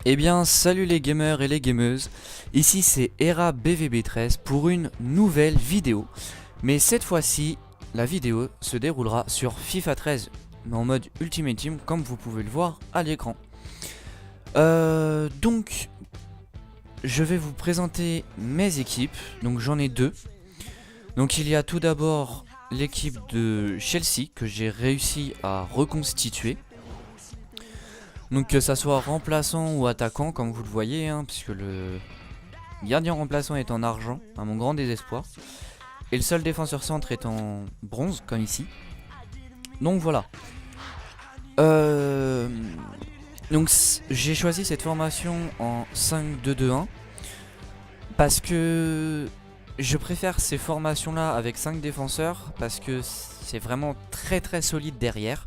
Eh bien, salut les gamers et les gameuses, ici c'est Era BVB13 pour une nouvelle vidéo. Mais cette fois-ci, la vidéo se déroulera sur FIFA 13, mais en mode Ultimate Team comme vous pouvez le voir à l'écran. Donc, je vais vous présenter mes équipes, donc j'en ai deux. Donc il y a tout d'abord l'équipe de Chelsea que j'ai réussi à reconstituer. Donc que ça soit remplaçant ou attaquant comme vous le voyez puisque le gardien remplaçant est en argent à mon grand désespoir. Et le seul défenseur centre est en bronze comme ici. Donc voilà. Donc j'ai choisi cette formation en 5-2-2-1 parce que je préfère ces formations là avec 5 défenseurs parce que c'est vraiment très solide derrière.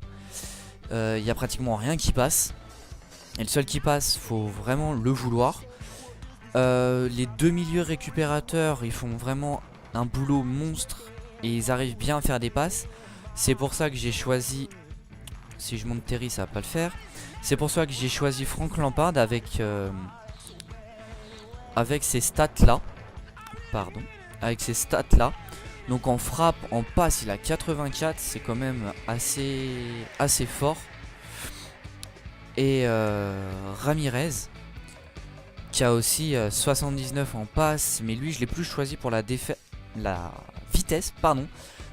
Il n'y a pratiquement rien qui passe. Et le seul qui passe, faut vraiment le vouloir. Les deux milieux récupérateurs, ils font vraiment un boulot monstre et ils arrivent bien à faire des passes. C'est pour ça que j'ai choisi, si je monte Terry ça va pas le faire. C'est pour ça que j'ai choisi Frank Lampard avec ces stats là. Pardon. Avec ces stats là. Donc en frappe, en passe, il a 84, c'est quand même assez fort. Et Ramirez qui a aussi 79 en passe, mais lui je l'ai plus choisi pour la vitesse,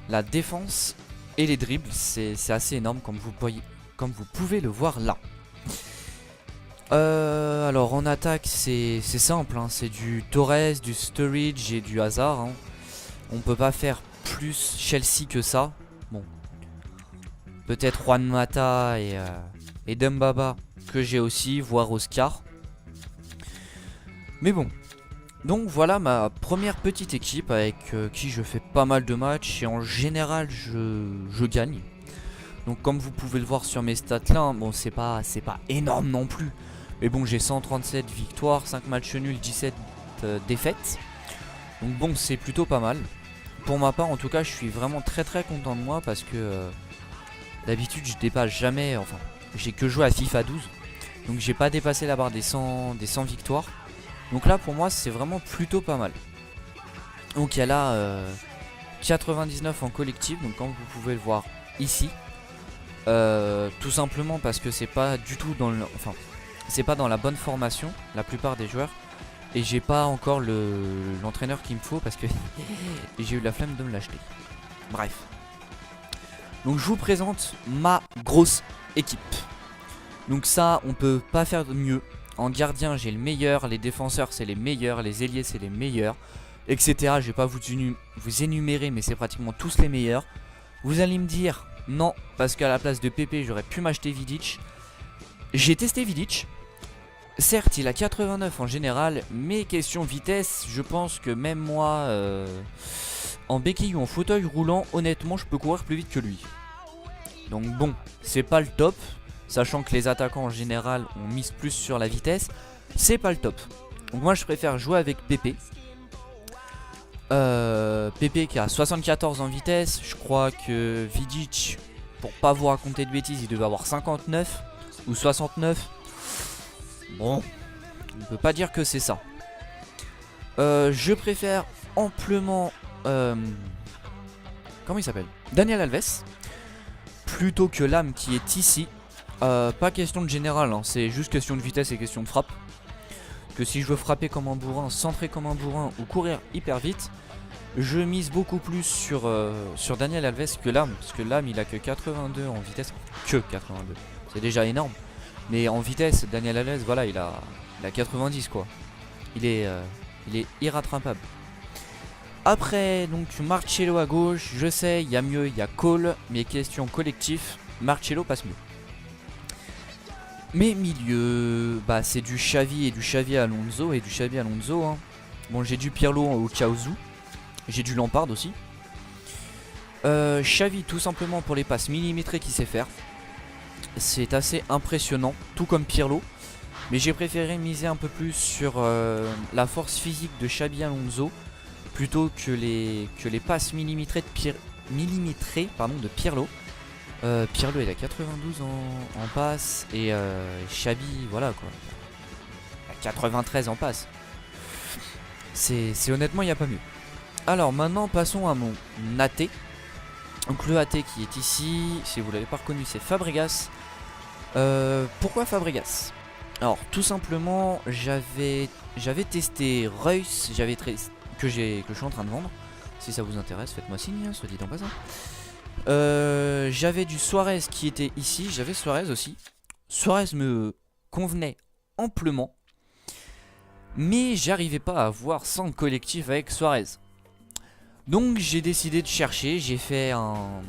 la défense et les dribbles. C'est assez énorme comme vous pouvez le voir là. Alors en attaque c'est simple, c'est du Torres, du Sturridge et du Hazard. On peut pas faire plus Chelsea que ça. Bon, peut-être Juan Mata et Dembaba que j'ai aussi, voire Oscar. Mais bon, donc voilà ma première petite équipe avec qui je fais pas mal de matchs et en général je gagne. Donc comme vous pouvez le voir sur mes stats là, bon c'est pas énorme non plus. Mais bon, j'ai 137 victoires, 5 matchs nuls, 17 défaites. Donc bon, c'est plutôt pas mal. Pour ma part en tout cas, je suis vraiment très content de moi parce que d'habitude je dépasse jamais, enfin j'ai que joué à FIFA 12. Donc j'ai pas dépassé la barre des 100 victoires. Donc là pour moi c'est vraiment plutôt pas mal. Donc il y a là 99 en collectif, donc comme vous pouvez le voir ici. Tout simplement parce que c'est pas du tout dans le... Enfin, c'est pas dans la bonne formation, la plupart des joueurs. Et j'ai pas encore l'entraîneur qu'il me faut parce que j'ai eu la flemme de me l'acheter. Bref. Donc je vous présente ma grosse équipe. Donc ça, on peut pas faire de mieux. En gardien, j'ai le meilleur, les défenseurs, c'est les meilleurs, les ailiers, c'est les meilleurs, etc. Je vais pas vous énumérer, mais c'est pratiquement tous les meilleurs. Vous allez me dire, non, parce qu'à la place de Pepe, j'aurais pu m'acheter Vidic. J'ai testé Vidic. Certes, il a 89 en général, mais question vitesse, je pense que même moi, en béquille ou en fauteuil roulant, honnêtement, je peux courir plus vite que lui. Donc bon, c'est pas le top. Sachant que les attaquants en général on mise plus sur la vitesse, c'est pas le top. Donc moi je préfère jouer avec Pepe. Pepe qui a 74 en vitesse. Je crois que Vidic, pour pas vous raconter de bêtises, il devait avoir 59 ou 69. Bon, on ne peut pas dire que c'est ça. Je préfère amplement comment il s'appelle, Daniel Alves, plutôt que l'âme qui est ici. Pas question de général, c'est juste question de vitesse et question de frappe. Que si je veux frapper comme un bourrin, centrer comme un bourrin ou courir hyper vite, je mise beaucoup plus sur Daniel Alves que l'âme. Parce que l'âme il a que 82 en vitesse. Que 82, c'est déjà énorme. Mais en vitesse, Daniel Alves, voilà, il a 90 quoi. Il est irrattrapable. Après, donc Marcelo à gauche, je sais, il y a mieux, il y a Cole, mais question collectif, Marcelo passe mieux. Mes milieux, bah c'est du Xavi et du Xavi Alonso et du Xavi Alonso. Bon, j'ai du Pirlo au cas où, j'ai du Lampard aussi. Xavi tout simplement pour les passes millimétrées qu'il sait faire. C'est assez impressionnant, tout comme Pirlo. Mais j'ai préféré miser un peu plus sur la force physique de Xavi Alonso plutôt que les passes millimétrées de Pirlo. Pirlo il a 92 en passe et Xavi voilà quoi. 93 en passe. C'est honnêtement, il n'y a pas mieux. Alors maintenant, passons à mon AT. Donc le AT qui est ici, si vous l'avez pas reconnu, c'est Fabregas. Pourquoi Fabregas? Alors tout simplement, j'avais testé Reus, que je suis en train de vendre. Si ça vous intéresse, faites-moi signe, soit dit en passant. J'avais du Suarez qui était ici, j'avais Suarez aussi. Suarez me convenait amplement, mais j'arrivais pas à avoir 100 collectif avec Suarez. Donc j'ai décidé de chercher, j'ai fait un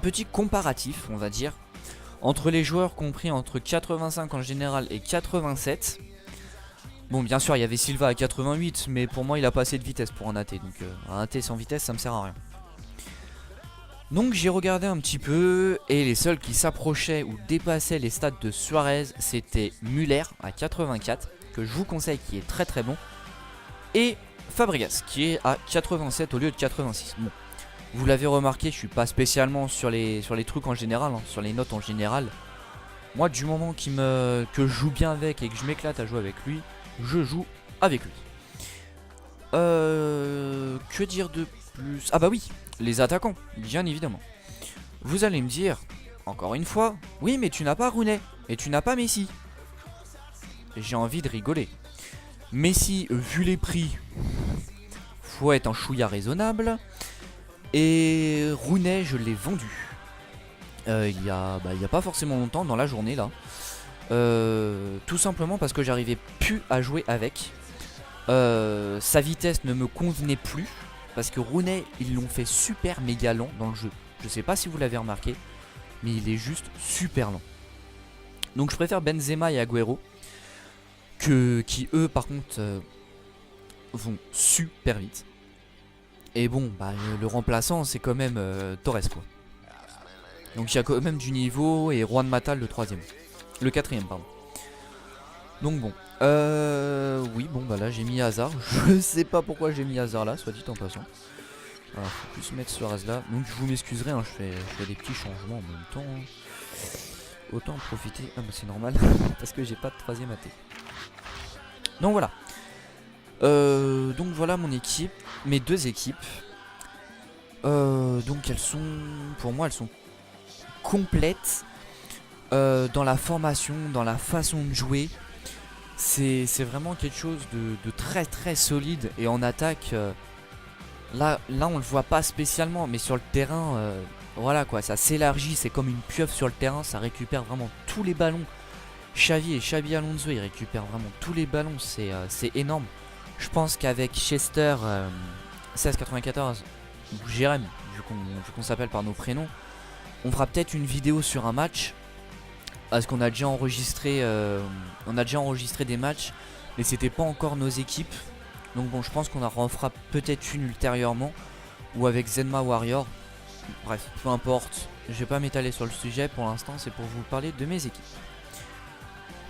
petit comparatif, on va dire, entre les joueurs compris entre 85 en général et 87. Bon, bien sûr, il y avait Silva à 88, mais pour moi, il a pas assez de vitesse pour un AT. Donc, un AT sans vitesse, ça me sert à rien. Donc, j'ai regardé un petit peu, et les seuls qui s'approchaient ou dépassaient les stats de Suarez, c'était Müller à 84, que je vous conseille, qui est très très bon, et Fabregas, qui est à 87 au lieu de 86. Bon, vous l'avez remarqué, je suis pas spécialement sur les trucs en général, hein, sur les notes en général. Moi, du moment que je joue bien avec et que je m'éclate à jouer avec lui, je joue avec lui. Que dire de plus? Ah bah oui, les attaquants, bien évidemment. Vous allez me dire, encore une fois, oui mais tu n'as pas Rooney, et tu n'as pas Messi. J'ai envie de rigoler. Messi, vu les prix, faut être un chouïa raisonnable. Et Rooney, je l'ai vendu. Il y a pas forcément longtemps, dans la journée là. Tout simplement parce que j'arrivais plus à jouer avec. Sa vitesse ne me convenait plus. Parce que Rooney, ils l'ont fait super méga lent dans le jeu. Je sais pas si vous l'avez remarqué, mais il est juste super lent. Donc je préfère Benzema et Agüero, qui eux par contre vont super vite. Et bon, bah, le remplaçant c'est quand même Torres quoi. Donc il y a quand même du niveau, et Juan Mata le troisième. Le quatrième pardon. Donc bon, oui bon bah là j'ai mis Hazard. Je sais pas pourquoi j'ai mis Hazard là, soit dit en passant. Alors faut plus mettre Suarez là. Donc je vous m'excuserez, hein, je fais des petits changements en même temps. Autant en profiter, ah bah c'est normal, parce que j'ai pas de troisième AT. Donc voilà. Donc voilà mon équipe, mes deux équipes. Donc elles sont, pour moi elles sont complètes dans la formation, dans la façon de jouer. C'est vraiment quelque chose de très très solide. Et en attaque, là on le voit pas spécialement, mais sur le terrain, voilà quoi, ça s'élargit, c'est comme une pieuvre sur le terrain, ça récupère vraiment tous les ballons. Xabi Alonso, il récupère vraiment tous les ballons, c'est énorme. Je pense qu'avec Chester 1694 ou Jérém, vu qu'on s'appelle par nos prénoms, on fera peut-être une vidéo sur un match. Parce qu'on a déjà enregistré des matchs, mais c'était pas encore nos équipes. Donc bon, je pense qu'on en refera peut-être une ultérieurement, ou avec Zenma Warrior. Bref, peu importe, je vais pas m'étaler sur le sujet pour l'instant, c'est pour vous parler de mes équipes.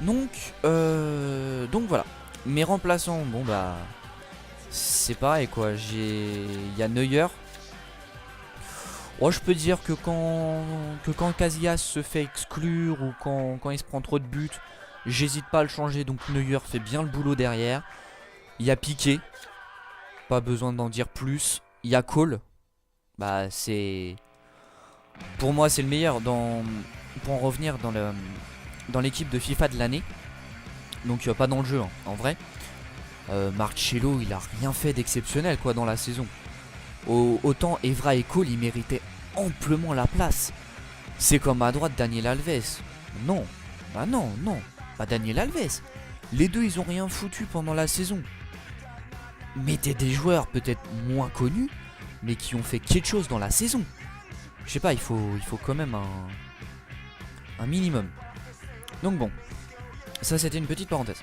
Donc voilà, mes remplaçants, bon bah c'est pareil quoi. Il y a Neuer. Oh, je peux dire que quand Casillas se fait exclure ou quand il se prend trop de buts, j'hésite pas à le changer. Donc Neuer fait bien le boulot derrière. Il y a Piqué, pas besoin d'en dire plus. Il y a Cole, bah c'est, pour moi c'est le meilleur pour en revenir dans l'équipe de FIFA de l'année. Donc pas dans le jeu hein, en vrai. Marcelo, il a rien fait d'exceptionnel quoi dans la saison. Autant Evra et Cole, ils méritaient amplement la place. C'est comme à droite Daniel Alves. Non, bah non, pas Daniel Alves. Les deux, ils ont rien foutu pendant la saison. Mettez des joueurs peut-être moins connus, mais qui ont fait quelque chose dans la saison. Je sais pas, il faut quand même un minimum. Donc bon, ça c'était une petite parenthèse.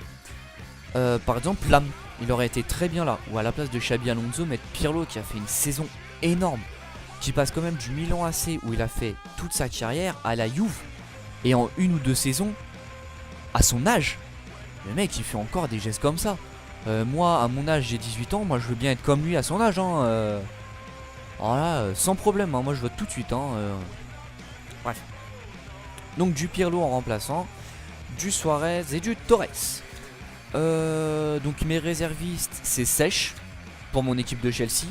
Par exemple, Lam, il aurait été très bien là. Ou à la place de Xabi Alonso, mettre Pirlo qui a fait une saison énorme, qui passe quand même du Milan AC où il a fait toute sa carrière à la Juve. Et en une ou deux saisons, à son âge, le mec il fait encore des gestes comme ça. Moi à mon âge j'ai 18 ans, moi je veux bien être comme lui à son âge hein. Voilà, sans problème hein, moi je vote tout de suite hein. Bref. Donc du Pirlo en remplaçant, du Suarez et du Torres. Donc mes réservistes, c'est Sèche pour mon équipe de Chelsea.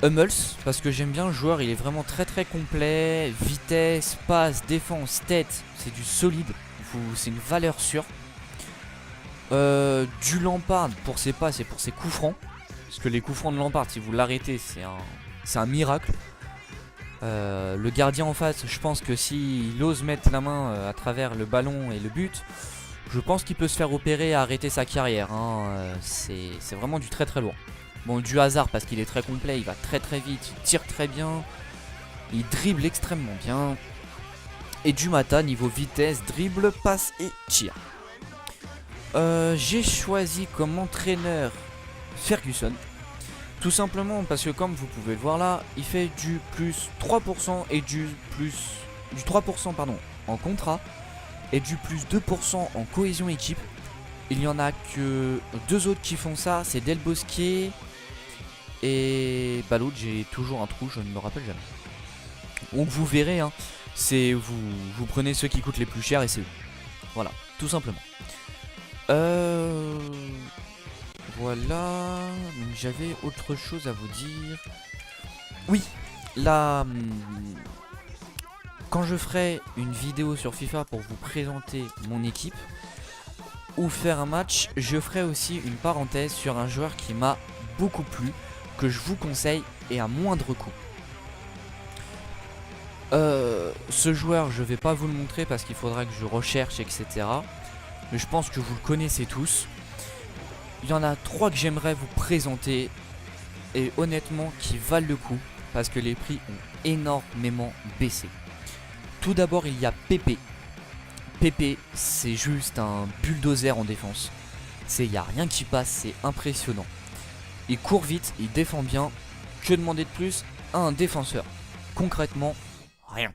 Hummels, parce que j'aime bien le joueur, il est vraiment très très complet. Vitesse, passe, défense, tête, c'est du solide. C'est une valeur sûre. Du Lampard pour ses passes et pour ses coups francs. Parce que les coups francs de Lampard, si vous l'arrêtez, c'est un miracle. Le gardien en face, je pense que s'il ose mettre la main à travers le ballon et le but, je pense qu'il peut se faire opérer et arrêter sa carrière. C'est vraiment du très très lourd. Bon, du hasard parce qu'il est très complet, il va très très vite, il tire très bien, il dribble extrêmement bien. Et du Mata, niveau vitesse, dribble, passe et tir. J'ai choisi comme entraîneur Ferguson. Tout simplement parce que comme vous pouvez le voir là, il fait du plus 3% et du 3% pardon, en contrat et du plus 2% en cohésion équipe. Il n'y en a que 2 autres qui font ça, c'est Del Bosque et l'autre j'ai toujours un trou, je ne me rappelle jamais. Donc vous verrez, hein, vous prenez ceux qui coûtent les plus chers et c'est eux. Voilà, tout simplement. Voilà, donc j'avais autre chose à vous dire. Oui, là, quand je ferai une vidéo sur FIFA pour vous présenter mon équipe ou faire un match, je ferai aussi une parenthèse sur un joueur qui m'a beaucoup plu, que je vous conseille et à moindre coût. Ce joueur, je vais pas vous le montrer parce qu'il faudra que je recherche, etc. Mais je pense que vous le connaissez tous. Il y en a 3 que j'aimerais vous présenter et honnêtement qui valent le coup parce que les prix ont énormément baissé. Tout d'abord, il y a Pepe. Pepe, c'est juste un bulldozer en défense. Il n'y a rien qui passe, c'est impressionnant. Il court vite, il défend bien. Que demander de plus à un défenseur? Concrètement, rien.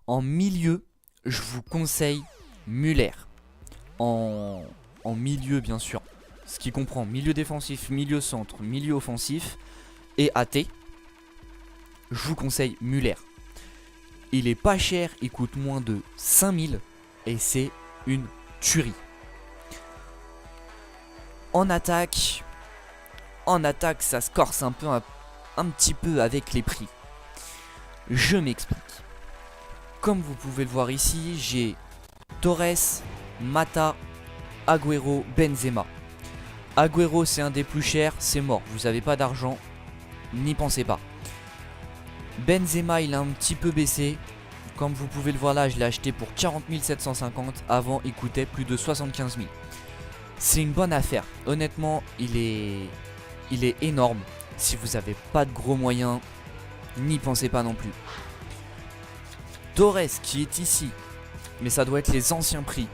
En milieu, je vous conseille Müller. En milieu, bien sûr. Ce qui comprend milieu défensif, milieu centre, milieu offensif et AT. Je vous conseille Müller. Il est pas cher, il coûte moins de 5000 et c'est une tuerie. En attaque, ça se corse un petit peu avec les prix. Je m'explique. Comme vous pouvez le voir ici, j'ai Torres, Mata, Agüero, Benzema. Agüero, c'est un des plus chers, c'est mort. Vous n'avez pas d'argent, n'y pensez pas. Benzema, il a un petit peu baissé. Comme vous pouvez le voir là, je l'ai acheté pour 40 750. Avant, il coûtait plus de 75 000. C'est une bonne affaire. Honnêtement, il est énorme. Si vous n'avez pas de gros moyens, n'y pensez pas non plus. Torres qui est ici, mais ça doit être les anciens prix.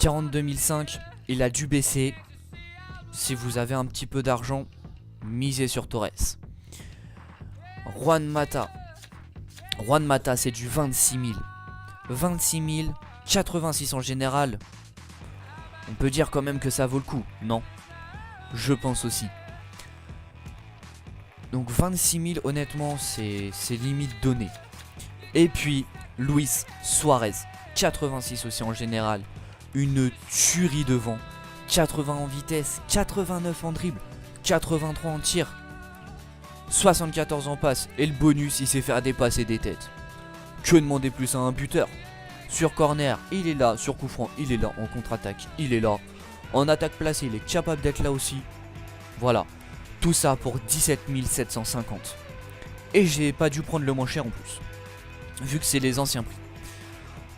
42 500, il a dû baisser. Si vous avez un petit peu d'argent, misez sur Torres. Juan Mata, c'est du 26 000. 26 000, 86 en général. On peut dire quand même que ça vaut le coup, non? Je pense aussi. Donc 26 000, honnêtement, c'est limite donné. Et puis, Luis Suarez, 86 aussi en général. Une tuerie devant. 80 en vitesse, 89 en dribble, 83 en tir, 74 en passe. Et le bonus, il sait faire des passes et des têtes. Que demander plus à un buteur? Sur corner, il est là. Sur coup franc, il est là. En contre-attaque, il est là. En attaque placée, il est capable d'être là aussi. Voilà. Tout ça pour 17 750. Et j'ai pas dû prendre le moins cher en plus, vu que c'est les anciens prix.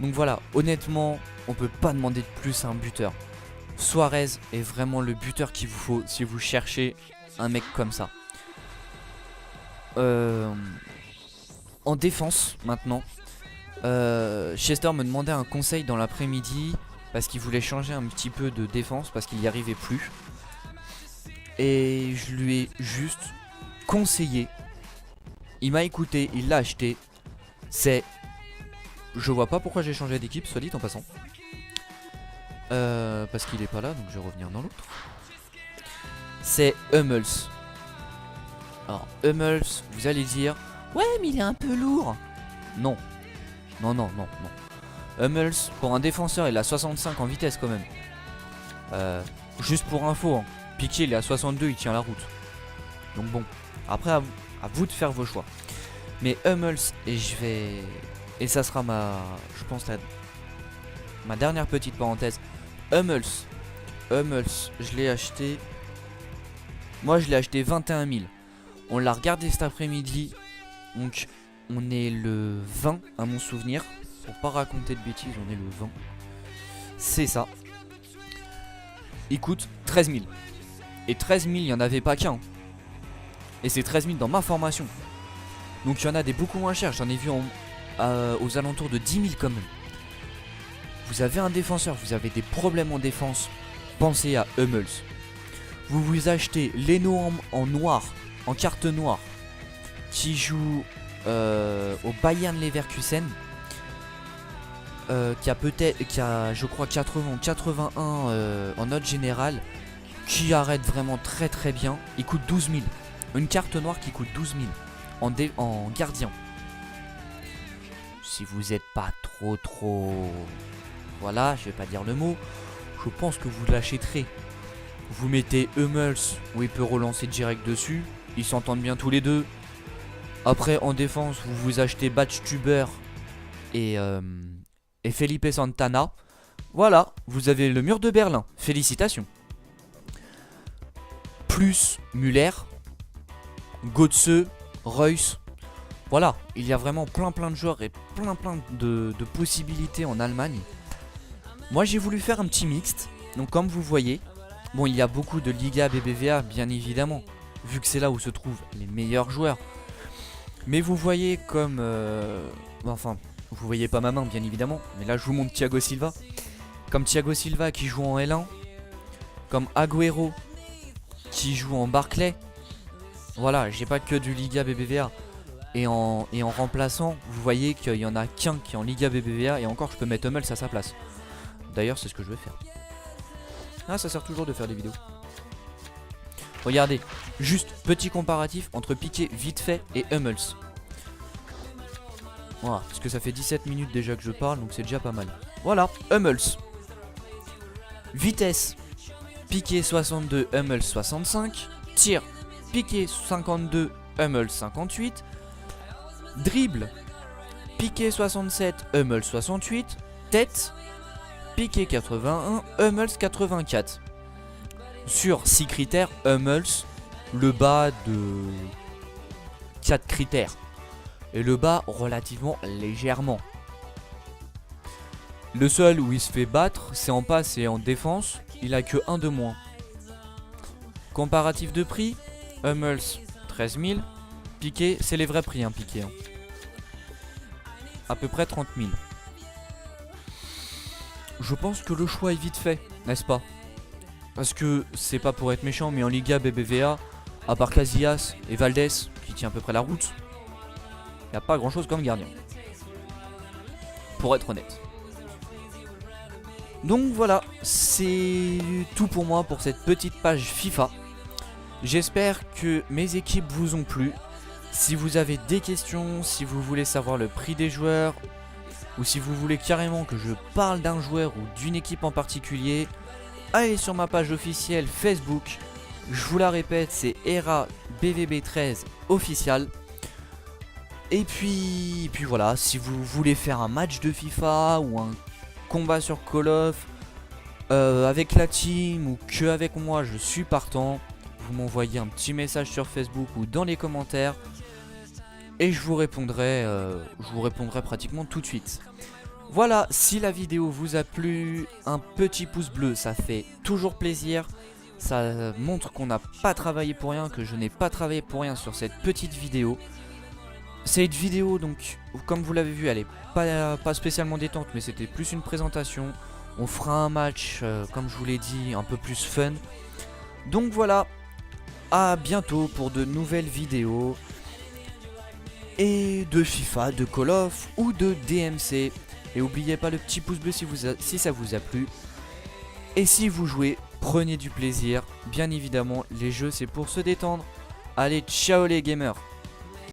Donc voilà, honnêtement, on peut pas demander de plus à un buteur. Suarez est vraiment le buteur qu'il vous faut si vous cherchez un mec comme ça. En défense maintenant, Chester me demandait un conseil dans l'après-midi parce qu'il voulait changer un petit peu de défense parce qu'il n'y arrivait plus. Et je lui ai juste conseillé. Il m'a écouté, il l'a acheté. Je vois pas pourquoi j'ai changé d'équipe, soit dit en passant. Parce qu'il est pas là, donc je vais revenir dans l'autre. C'est Hummels. Alors Hummels, vous allez dire, ouais mais il est un peu lourd. Non. Hummels, pour un défenseur, il a 65 en vitesse quand même. Juste pour info, hein, Piqué il est à 62, il tient la route. Donc bon, après à vous de faire vos choix. Mais Hummels, et ça sera je pense ma dernière petite parenthèse. Hummels, je l'ai acheté. Moi je l'ai acheté 21 000. On l'a regardé cet après-midi. Donc on est le 20 à mon souvenir. Pour pas raconter de bêtises, on est le 20. C'est ça. Il coûte 13 000. Et 13 000, il n'y en avait pas qu'un. Et c'est 13 000 dans ma formation. Donc il y en a des beaucoup moins chers. J'en ai vu aux alentours de 10 000 quand même. Vous avez un défenseur, vous avez des problèmes en défense, pensez à Hummels. Vous vous achetez Leno en noir, en carte noire, qui joue au Bayern Leverkusen, qui a je crois 80 ou 81 en note générale, qui arrête vraiment très très bien. Il coûte 12 000. Une carte noire qui coûte 12 000 en gardien. Si vous n'êtes pas trop... Voilà, je vais pas dire le mot. Je pense que vous l'achèterez. Vous mettez Hummels, où il peut relancer direct dessus. Ils s'entendent bien tous les deux. Après, en défense, vous vous achetez Badstuber et Felipe Santana. Voilà, vous avez le mur de Berlin. Félicitations. Plus Müller, Götze, Reus. Voilà, il y a vraiment plein de joueurs et plein de possibilités en Allemagne. Moi j'ai voulu faire un petit mixte. Donc comme vous voyez, bon il y a beaucoup de Liga BBVA bien évidemment, vu que c'est là où se trouvent les meilleurs joueurs. Mais vous voyez comme... enfin, vous voyez pas ma main bien évidemment, mais là je vous montre Thiago Silva. Comme Thiago Silva qui joue en L1, comme Agüero qui joue en Barclay. Voilà, j'ai pas que du Liga BBVA. Et en remplaçant, vous voyez qu'il y en a qu'un qui est en Liga BBVA. Et encore je peux mettre Hummels à sa place. D'ailleurs c'est ce que je vais faire. Ah, ça sert toujours de faire des vidéos. Regardez, juste petit comparatif entre Piqué vite fait et Hummels. Voilà, parce que ça fait 17 minutes déjà que je parle, donc c'est déjà pas mal. Voilà, Hummels. Vitesse, Piqué 62, Hummels 65. Tir, Piqué 52, Hummels 58. Dribble, Piqué 67, Hummels 68. Tête, Piqué 81, Hummels 84. Sur 6 critères, Hummels, le bas de 4 critères. Et le bas relativement légèrement. Le seul où il se fait battre, c'est en passe et en défense. Il a que 1 de moins. Comparatif de prix, Hummels 13 000. Piqué, c'est les vrais prix, hein, Piqué. Hein. À peu près 30 000. Je pense que le choix est vite fait, n'est-ce pas? Parce que c'est pas pour être méchant, mais en Liga BBVA, à part Casillas et Valdés, qui tient à peu près la route, il n'y a pas grand chose comme gardien. Pour être honnête. Donc voilà, c'est tout pour moi pour cette petite page FIFA. J'espère que mes équipes vous ont plu. Si vous avez des questions, si vous voulez savoir le prix des joueurs, ou si vous voulez carrément que je parle d'un joueur ou d'une équipe en particulier, allez sur ma page officielle Facebook. Je vous la répète, c'est ERABVB13 official. Et puis voilà, si vous voulez faire un match de FIFA ou un combat sur Call of avec la team ou que avec moi, je suis partant. Vous m'envoyez un petit message sur Facebook ou dans les commentaires et je vous répondrai pratiquement tout de suite. Voilà, si la vidéo vous a plu, un petit pouce bleu, ça fait toujours plaisir. Ça montre qu'on n'a pas travaillé pour rien, que je n'ai pas travaillé pour rien sur cette petite vidéo. Cette vidéo, donc, comme vous l'avez vu, elle est pas spécialement détente, mais c'était plus une présentation. On fera un match, comme je vous l'ai dit, un peu plus fun. Donc voilà, à bientôt pour de nouvelles vidéos. Et de FIFA, de Call of ou de DMC. Et n'oubliez pas le petit pouce bleu si ça vous a plu. Et si vous jouez, prenez du plaisir. Bien évidemment, les jeux c'est pour se détendre. Allez, ciao les gamers.